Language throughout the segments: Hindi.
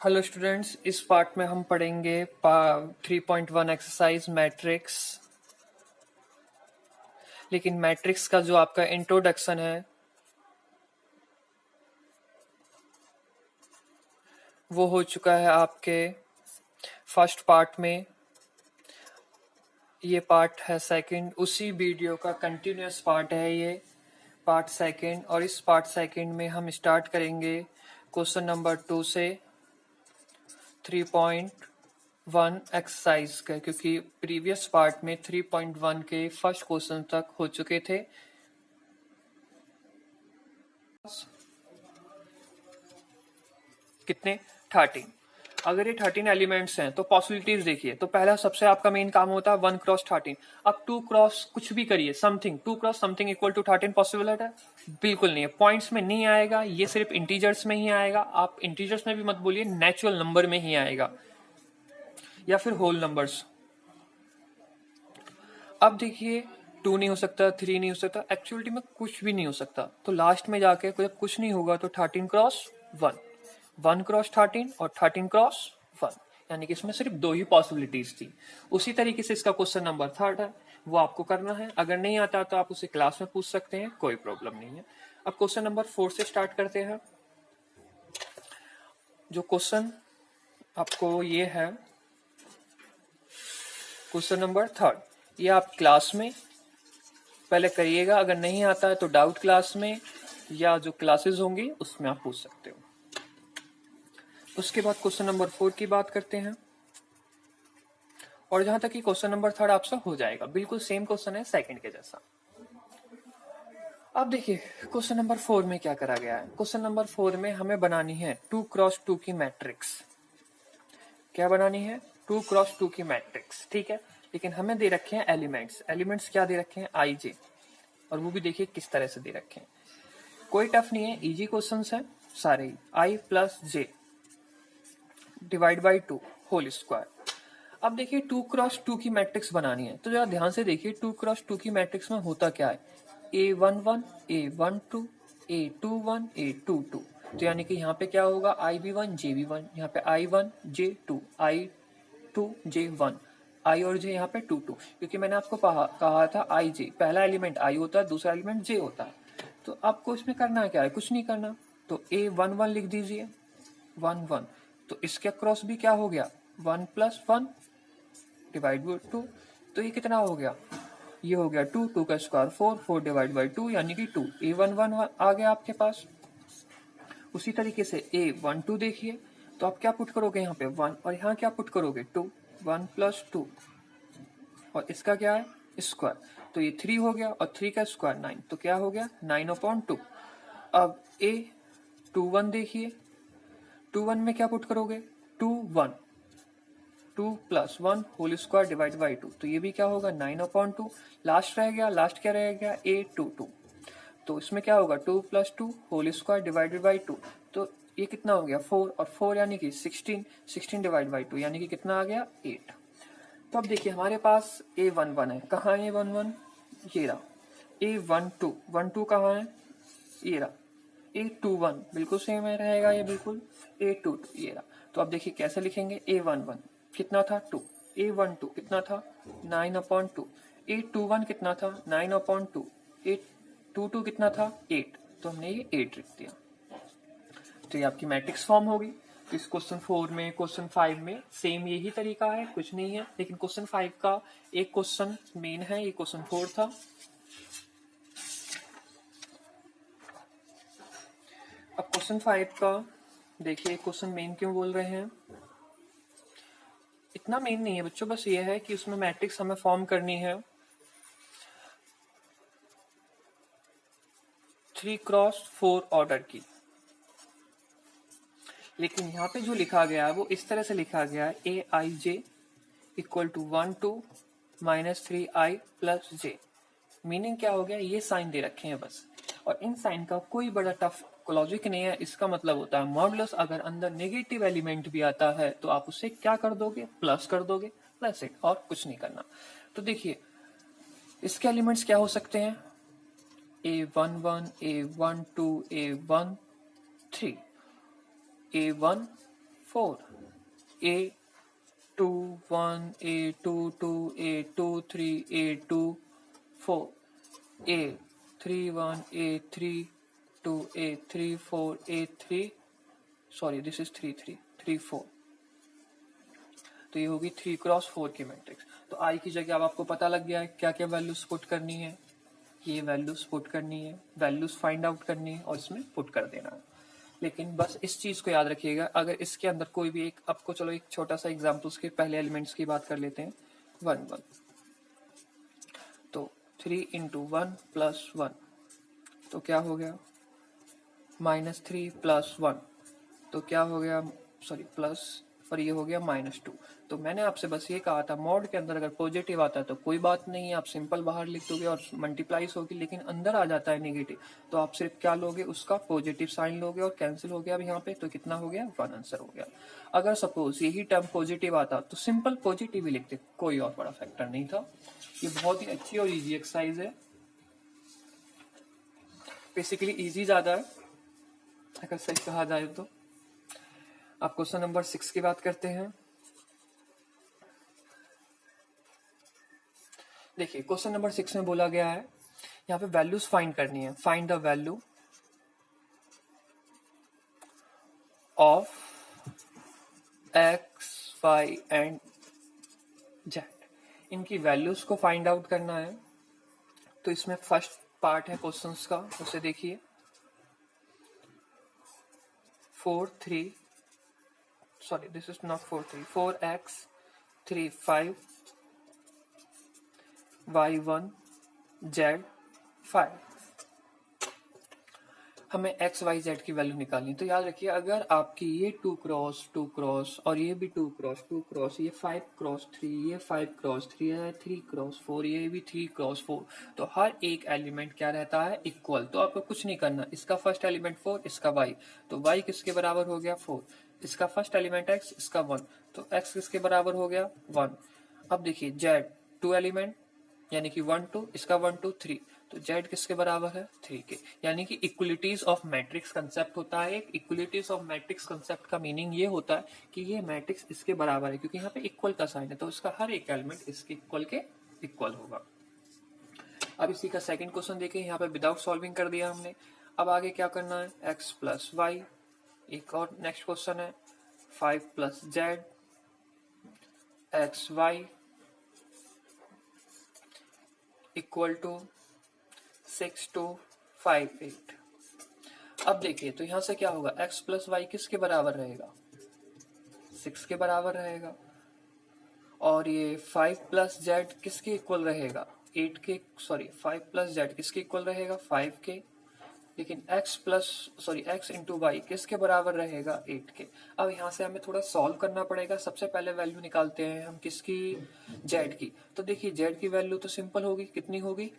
हेलो स्टूडेंट्स, इस पार्ट में हम पढ़ेंगे 3.1 एक्सरसाइज मैट्रिक्स। लेकिन मैट्रिक्स का जो आपका इंट्रोडक्शन है वो हो चुका है आपके फर्स्ट पार्ट में। ये पार्ट है सेकंड, उसी वीडियो का कंटिन्यूअस पार्ट है ये पार्ट सेकंड। और इस पार्ट सेकंड में हम स्टार्ट करेंगे क्वेश्चन नंबर 2 से 3.1 एक्सरसाइज का, क्योंकि प्रीवियस पार्ट में 3.1 के फर्स्ट क्वेश्चन तक हो चुके थे। कितने? 13। अगर ये 13 एलिमेंट्स हैं तो पॉसिबिलिटीज देखिए। तो पहला सबसे आपका मेन काम होता है 1 क्रॉस 13। अब 2 क्रॉस कुछ भी करिए, something 2 cross something equal to 13 possible है? बिल्कुल नहीं है। पॉइंट्स में नहीं आएगा, ये सिर्फ इंटीजर्स में ही आएगा। आप इंटीजर्स में भी मत बोलिए, नेचुरल नंबर में ही आएगा या फिर होल नंबर्स। अब देखिए 2 नहीं हो सकता, 3 नहीं हो सकता, एक्चुअलिटी में कुछ भी नहीं हो सकता। तो लास्ट में जाके जब कुछ नहीं होगा तो 13 क्रॉस 1, 1 क्रॉस 13 और 13 क्रॉस 1, यानी कि इसमें सिर्फ 2 ही पॉसिबिलिटीज थी। उसी तरीके से इसका क्वेश्चन नंबर 3 है, वो आपको करना है। अगर नहीं आता तो आप उसे क्लास में पूछ सकते हैं, कोई प्रॉब्लम नहीं है। अब क्वेश्चन नंबर 4 से स्टार्ट करते हैं। जो क्वेश्चन आपको ये है क्वेश्चन नंबर 3, ये आप क्लास में पहले करिएगा। अगर नहीं आता है तो डाउट क्लास में या जो क्लासेस होंगी उसमें आप पूछ सकते हो। उसके बाद क्वेश्चन नंबर 4 की बात करते हैं। और जहां तक कि क्वेश्चन नंबर 3 आपसे हो जाएगा, बिल्कुल सेम क्वेश्चन है सेकंड के जैसा। अब देखिए क्वेश्चन नंबर 4 में क्या करा गया है। क्वेश्चन नंबर 4 में हमें बनानी है 2 क्रॉस 2 की मैट्रिक्स। क्या बनानी है? 2 क्रॉस 2 की मैट्रिक्स, ठीक है। लेकिन हमें दे रखे हैं एलिमेंट्स। एलिमेंट्स क्या दे रखे हैं? आई जे, और वो भी देखिए किस तरह से दे रखे हैं। कोई टफ नहीं है, इजी क्वेश्चंस हैं सारे ही। I plus J divide by 2 whole square. अब देखिए 2 क्रॉस 2 की मैट्रिक्स बनानी है, तो जरा ध्यान से देखिए 2 क्रॉस 2 की मैट्रिक्स में होता क्या है। A11 A12 A21 A22। तो यानी कि यहाँ पे क्या होगा? IB1 JB1, यहाँ पे I1 J2 I2 J1, I और J यहाँ पे 2 2, क्योंकि मैंने आपको कहा था आई जे, पहला एलिमेंट I होता है, दूसरा एलिमेंट J होता है। तो आपको इसमें करना क्या है? कुछ नहीं करना। तो A11 लिख दीजिए 1 1। तो इसके क्रॉस भी क्या हो गया? 1 प्लस 1 डिवाइड बाई 2। तो ये कितना हो गया? ये हो गया 2, 2 का स्क्वायर 4, 4 डिवाइड बाई 2 यानी कि 2। A11 आ गया आपके पास। उसी तरीके से A12 देखिए, तो आप क्या पुट करोगे? यहाँ पे 1, और यहाँ क्या पुट करोगे? 2, 1 प्लस 2, और इसका क्या है? स्क्वायर। तो ये 3 हो गया, और 3 का स्क्वायर 9, तो क्या हो गया? 9/2। अब A21 देखिए, 21 में क्या पुट करोगे? 2 1, 2 plus 1 whole square divide by 2, तो ये भी क्या होगा? 9/2। लास्ट रह गया, लास्ट क्या रह गया? A22। तो इसमें क्या होगा? 2 plus 2 whole square divided by 2, तो ये कितना हो गया? 4, और 4 यानी कि 16, 16 डिवाइड बाई 2 यानी कि कितना आ गया? 8। तो अब देखिए हमारे पास A11 है, कहाँ है A11? ये रहा। A12, 12 कहाँ है? ये रहा। A21 बिल्कुल सेम है रहेगा, ये बिल्कुल। A22 ये रहा। तो अब देखिए कैसे लिखेंगे? A11 कितना था? 2। A12 कितना था? 9/2। A21 कितना था? 9/2। A22 कितना था? 8। तो हमने ये 8 लिख दिया। तो ये आपकी मैट्रिक्स फॉर्म होगी। तो इस क्वेश्चन 4 में, क्वेश्चन 5 में सेम यही तरीका है, कुछ नहीं है। लेकिन क्वेश्चन 5 का एक क्वेश्चन मेन है, ये क्वेश्चन 4 था। अब क्वेश्चन 5 का देखिए, क्वेश्चन मेन क्यों बोल रहे हैं? इतना मेन नहीं है बच्चों, बस ये है कि उसमें मैट्रिक्स हमें फॉर्म करनी है 3 क्रॉस 4 ऑर्डर की। लेकिन यहाँ पे जो लिखा गया है वो इस तरह से लिखा गया है, AIJ equal to 1 2 minus 3I plus J. Meaning क्या हो गया? ये साइन दे रखे हैं बस, और इन साइन का कोई बड़ा टफ लॉजिक नहीं है। इसका मतलब होता है मॉडुलस अगर अंदर नेगेटिव एलिमेंट भी आता है तो आप उसे क्या कर दोगे? प्लस कर दोगे, प्लस इट, और कुछ नहीं करना। तो देखिए इसके एलिमेंट्स क्या हो सकते हैं? A11 A12 A13, A1 4, A21, A22, A23, A24, A31, A32, A34, A3, sorry this is 3, 4, तो ये होगी 3x4 की मैट्रिक्स। तो आई की जगह अब आपको पता लग गया है क्या क्या वैल्यूज पुट करनी है, ये वैल्यूज पुट करनी है, वैल्यूज फाइंड आउट करनी है और इसमें पुट कर देना है। लेकिन बस इस चीज को याद रखिएगा, अगर इसके अंदर कोई भी एक, आपको चलो एक छोटा सा एग्जाम्पल्स के पहले एलिमेंट्स की बात कर लेते हैं, 1 1, तो 3 × 1 + 1 तो क्या हो गया, -3 + 1 तो क्या हो गया, सॉरी प्लस, और ये हो गया -2। तो मैंने आपसे बस ये कहा था मॉड के अंदर अगर पॉजिटिव आता है तो कोई बात नहीं है, आप सिंपल बाहर लिख दोगे और मल्टीप्लाइज होगी, लेकिन अंदर आ जाता है नेगेटिव तो आप सिर्फ क्या लोगे, उसका पॉजिटिव साइन लोगे और कैंसिल हो गया अब यहाँ पे, तो कितना हो गया, 1 आंसर हो गया। अगर सपोज यही टर्म पॉजिटिव आता तो सिंपल पॉजिटिव ही लिखते, कोई और बड़ा फैक्टर नहीं था। ये बहुत ही अच्छी और ईजी एक्सरसाइज है, बेसिकली ईजी ज्यादा है अगर सही कहा जाए तो। आप क्वेश्चन नंबर 6 की बात करते हैं। देखिए क्वेश्चन नंबर 6 में बोला गया है यहाँ पे वैल्यूज फाइंड करनी है, find the value of x, y and z, इनकी वैल्यूज को फाइंड आउट करना है। तो इसमें फर्स्ट पार्ट है क्वेश्चंस का, उसे देखिए 4x 3 5 y1 z 5, हमें x y z की वैल्यू निकालनी। तो याद रखिए अगर आपकी ये 2x2x और ये भी 2x2x, ये 5x3, ये 5x3 है, 3x4, ये भी 3x4, तो हर एक एलिमेंट क्या रहता है, इक्वल। तो आपको कुछ नहीं करना, इसका फर्स्ट एलिमेंट 4, इसका y, तो y किसके बराबर हो गया 4, इसका फर्स्ट एलिमेंट x, इसका 1, तो x किसके बराबर हो गया 1। अब देखिए z 2 एलिमेंट यानी कि 1 2, इसका 1 2 3, तो z किसके बराबर है 3 के, यानी कि इक्वलिटीज ऑफ मैट्रिक्स कंसेप्ट होता है। इक्वलिटीज ऑफ मैट्रिक्स कंसेप्ट का मीनिंग ये होता है कि ये मैट्रिक्स इसके बराबर है, क्योंकि यहाँ पे इक्वल का साइन है तो इसका हर एक एलिमेंट इसके इक्वल होगा। अब इसी का सेकंड क्वेश्चन देखिए, यहाँ पे विदाउट सॉल्विंग कर दिया हमने। अब आगे क्या करना है, x + y, एक और नेक्स्ट क्वेश्चन है 5 + z x y = 6 2 5 8। अब देखिए तो यहां से क्या होगा, x + y किसके बराबर रहेगा, 6 के बराबर रहेगा, और ये 5 + z किसके इक्वल रहेगा, 8 के, सॉरी 5 + z किसके इक्वल रहेगा 5 के, लेकिन x × y किसके बराबर रहेगा 8 के। अब यहाँ से हमें थोड़ा सॉल्व करना पड़ेगा। सबसे पहले वैल्यू निकालते हैं हम किसकी, z की। तो देखिए z की वैल्यू तो सिंपल होगी, कितनी होगी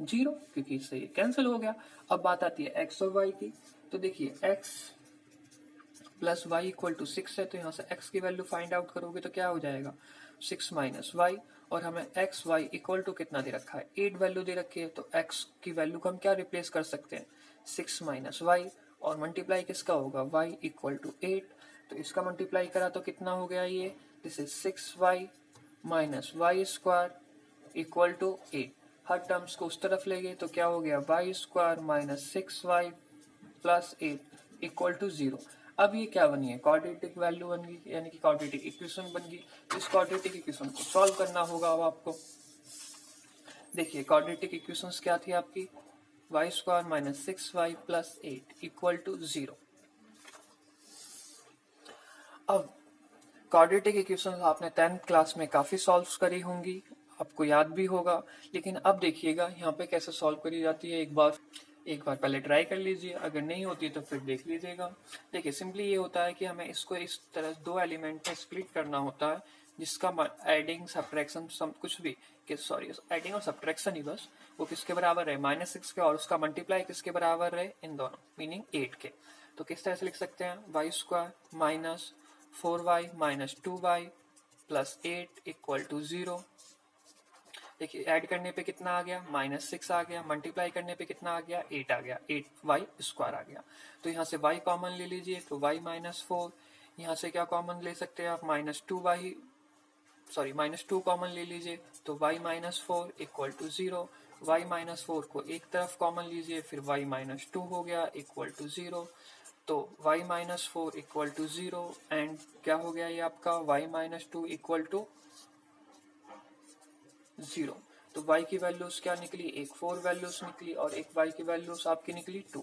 0, क्योंकि इससे ये कैंसिल हो गया। अब बात आती है x और y की। तो देखिए x + y = 6 है, तो यहाँ से x की वैल्यू फाइंड आउट करोगे तो क्या हो जाएगा 6 - y, और हमें x y = कितना दे रखा है 8 वैल्यू दे रखी है, तो x की वैल्यू को हम क्या रिप्लेस कर सकते हैं 6 - y, और मल्टीप्लाई किसका होगा y = 8, तो इसका मल्टीप्लाई करा तो कितना हो गया ये, this is 6y - y² = 8। Her terms को उस तरफ ले गए तो क्या हो गया y² - 6y + 8 = 0। अब ये क्या बनी है, क्वाड्रेटिक वैल्यू बन गई, यानी कि क्वाड्रेटिक इक्वेशन बन गई। तो इस क्वाड्रेटिक इक्वेशन को सॉल्व करना होगा अब आपको। देखिए क्वाड्रेटिक इक्वेशंस क्या थी आपकी, y² - 6y + 8 = 0। अब क्वाड्रेटिक इक्वेशंस आपने 10th क्लास में काफी सॉल्व करी होंगी, आपको याद भी होगा, लेकिन अब देखिएगा यहाँ पे कैसे सॉल्व करी जाती है। एक बार पहले ट्राई कर लीजिए, अगर नहीं होती तो फिर देख लीजिएगा। देखिए सिंपली ये होता है कि हमें इसको इस तरह 2 एलिमेंट में स्प्लिट करना होता है, जिसका एडिंग सब्ट्रैक्शन कुछ भी, सॉरी एडिंग और सब्ट्रैक्शन ही बस, वो किसके बराबर है -6 के, और उसका मल्टीप्लाई किसके बराबर है, इन दोनों मीनिंग 8 के। तो किस तरह से लिख सकते हैं, y² - 4y - 2y + 8 = 0। देखिए ऐड करने पे कितना आ गया, -6 आ गया, मल्टीप्लाई करने पे कितना आ गया, 8 आ गया, 8y² आ गया। तो यहाँ से y कॉमन ले लीजिए, तो y-4, यहाँ से क्या कॉमन ले सकते हैं आप, -2 कॉमन ले लीजिए, तो y-4 इक्वल टू 0, y-4 को एक तरफ कॉमन लीजिए, फिर y-2 हो गया इक्वल टू 0, तो y-4 इक्वल टू 0 एंड क्या हो गया ये आपका y-2 इक्वल टू 0। तो y की वैल्यूज क्या निकली, एक 4 वैल्यूज निकली और एक y की वैल्यूज आपकी निकली 2।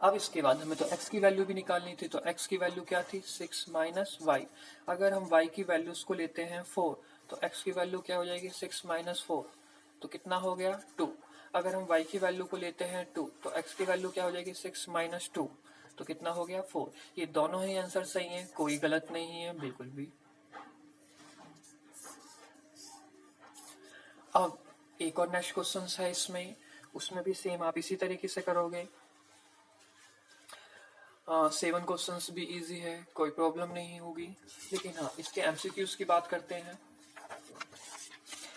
अब इसके बाद हमें तो x की वैल्यू भी निकालनी थी, तो x की वैल्यू क्या थी, 6 माइनस y। अगर हम y की वैल्यूज को लेते हैं 4, तो x की वैल्यू क्या हो जाएगी, 6 माइनस 4, तो कितना हो गया 2। अगर हम y की वैल्यू को लेते हैं 2, तो x की वैल्यू क्या हो जाएगी, 6 माइनस 2, तो कितना हो गया 4। ये दोनों ही आंसर सही हैं, कोई गलत नहीं है बिल्कुल भी। अब एक और नेक्स्ट क्वेश्चन है इसमें, उसमें भी सेम आप इसी तरीके से करोगे। 7 क्वेश्चंस भी इजी है, कोई प्रॉब्लम नहीं होगी। लेकिन हाँ, इसके एमसीक्यूज की बात करते हैं।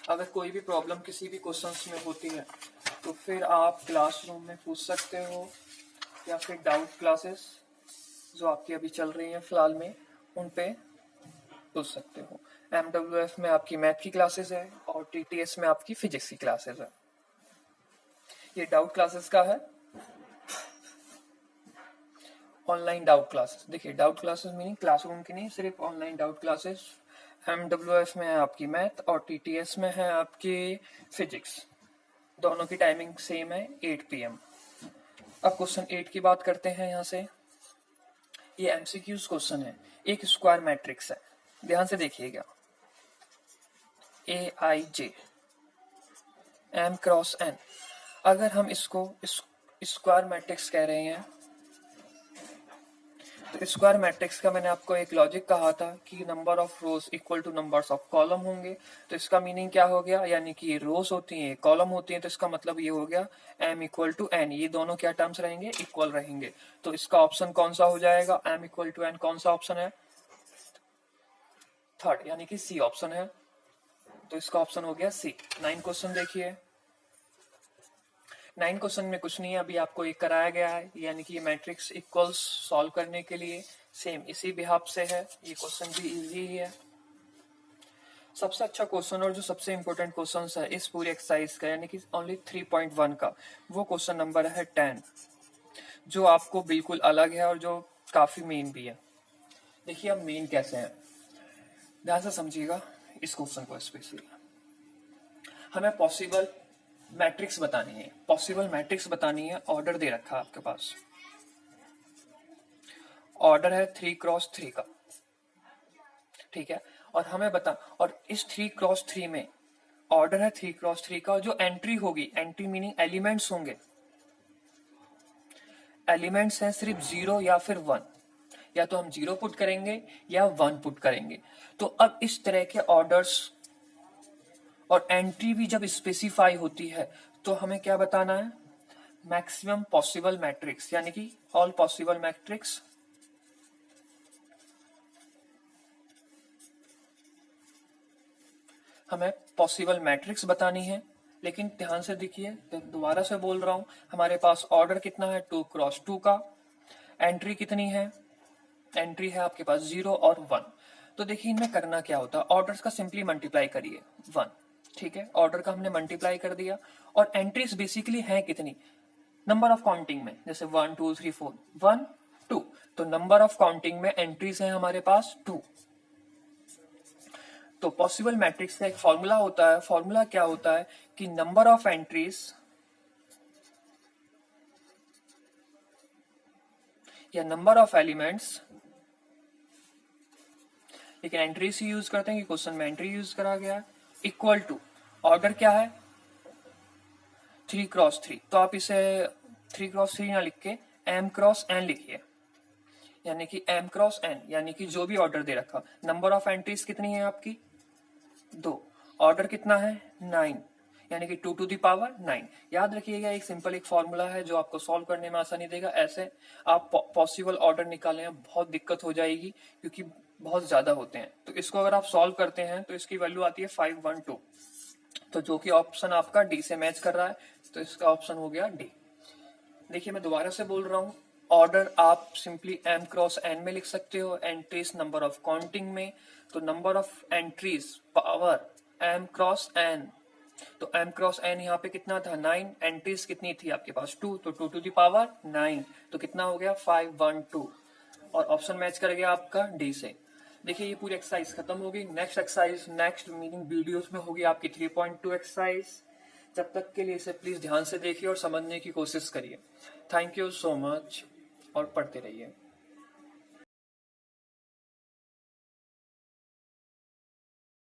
अगर कोई भी प्रॉब्लम किसी भी क्वेश्चंस में होती है तो फिर आप क्लासरूम में पूछ सकते हो, या फिर डाउट क्लासेस जो आपकी अभी चल रही हैं फिलहाल में, उन पे पूछ सकते हो। MWF में आपकी मैथ की क्लासेस है और TTS में आपकी फिजिक्स की क्लासेस है। ये डाउट क्लासेस का है, ऑनलाइन डाउट क्लासेस। देखिए डाउट क्लासेस मीनिंग क्लासरूम की नहीं, सिर्फ ऑनलाइन डाउट क्लासेस। MWF में है आपकी मैथ और TTS में है आपकी फिजिक्स। दोनों की टाइमिंग सेम है, 8 PM। अब क्वेश्चन 8 की बात करते हैं। यहाँ से ये MCQs क्वेश्चन है, एक स्क्वायर मैट्रिक्स है, ध्यान से देखिएगा। AIJ M cross N। अगर हम इसको स्क्वायर मैट्रिक्स कह रहे हैं, तो स्क्वायर मैट्रिक्स का मैंने आपको एक लॉजिक कहा था कि number of rose equal two numbers of column होंगे। तो इसका मीनिंग क्या हो गया, यानी कि ये रोज होती हैं, कॉलम होती हैं, तो इसका मतलब ये हो गया m इक्वल टू n। ये दोनों क्या टर्म्स रहेंगे, इक्वल रहेंगे। तो इसका ऑप्शन कौन सा हो जाएगा, m इक्वल टू n कौन सा ऑप्शन है, थर्ड, यानी कि सी ऑप्शन है। तो इसका ऑप्शन हो गया सी। 9 क्वेश्चन देखिए। 9 क्वेश्चन में कुछ नहीं है, अभी आपको एक कराया गया है, यानी कि ये मैट्रिक्स इक्वल्स सॉल्व करने के लिए सेम इसी बिहाफ से है। ये क्वेश्चन भी इजी ही है। सबसे अच्छा क्वेश्चन और जो सबसे इंपॉर्टेंट क्वेश्चन है इस पूरी एक्सरसाइज का, यानी कि ओनली 3.1 का, वो क्वेश्चन नंबर है 10, जो आपको बिल्कुल अलग है और जो काफी मेन भी है। देखिए अब मेन कैसे है, ध्यान से समझिएगा इस क्वेश्चन को। स्पेशली हमें पॉसिबल मैट्रिक्स बतानी है, पॉसिबल मैट्रिक्स बतानी है। ऑर्डर दे रखा है आपके पास, ऑर्डर है 3x3 का, ठीक है। और हमें और इस 3x3 में ऑर्डर है 3x3 का, जो एंट्री होगी, एंट्री मीनिंग एलिमेंट्स होंगे, एलिमेंट्स हैं सिर्फ 0 या फिर 1, या तो हम 0 पुट करेंगे या 1 पुट करेंगे। तो अब इस तरह के ऑर्डर्स और एंट्री भी जब स्पेसिफाई होती है, तो हमें क्या बताना है, मैक्सिमम पॉसिबल मैट्रिक्स, यानी कि ऑल पॉसिबल मैट्रिक्स हमें पॉसिबल मैट्रिक्स बतानी है। लेकिन ध्यान से देखिए, दोबारा से बोल रहा हूं, हमारे पास ऑर्डर कितना है 2x2 का, एंट्री कितनी है, एंट्री है आपके पास 0 और 1। तो देखिए इनमें करना क्या होता है, ऑर्डर्स का सिंपली मल्टीप्लाई करिए 1, ठीक है। ऑर्डर का हमने मल्टीप्लाई कर दिया, और एंट्रीज बेसिकली है कितनी, नंबर ऑफ काउंटिंग में, जैसे 1 2 3 4 1 2, तो नंबर ऑफ काउंटिंग में एंट्रीज है हमारे पास 2। तो पॉसिबल मैट्रिक्स का एक फॉर्मूला होता है, फॉर्मूला क्या होता है कि नंबर ऑफ एंट्रीज या नंबर ऑफ एलिमेंट्स, लेकिन एंट्रीज ही यूज करते हैं कि क्वेश्चन में एंट्री यूज करा गया है, इक्वल टू ऑर्डर क्या है 3x3। तो आप इसे 3x3 ना लिख के m क्रॉस n लिखिए, यानी कि m क्रॉस n, यानी कि जो भी ऑर्डर दे रखा, नंबर ऑफ एंट्रीज कितनी है आपकी 2, ऑर्डर कितना है 9, यानी कि 2 टू द पावर 9। याद रखिएगा एक सिंपल एक फॉर्मूला है जो आपको सॉल्व करने में आसानी देगा। ऐसे आप पॉसिबल ऑर्डर निकालने में बहुत दिक्कत हो जाएगी, क्योंकि बहुत ज्यादा होते हैं। तो इसको अगर आप सॉल्व करते हैं तो इसकी वैल्यू आती है 512। तो जो कि ऑप्शन आपका डी से मैच कर रहा है, तो इसका ऑप्शन हो गया डी। देखिए मैं दोबारा से बोल रहा हूँ, ऑर्डर आप सिंपली m क्रॉस n में लिख सकते हो, एंट्रीज नंबर ऑफ काउंटिंग में, तो number of entries power m cross n, तो m क्रॉस n यहाँ पे कितना था 9, एंट्रीज कितनी थी आपके पास 2, तो 2 टू द पावर 9, तो कितना हो गया 512, और ऑप्शन मैच कर गया आपका डी से। देखिए ये पूरी एक्सरसाइज खत्म होगी। Next exercise next meaning videos में होगी आपकी 3.2 एक्सरसाइज। जब तक के लिए इसे प्लीज ध्यान से देखिए और समझने की कोशिश करिए। थैंक यू सो मच और पढ़ते रहिए।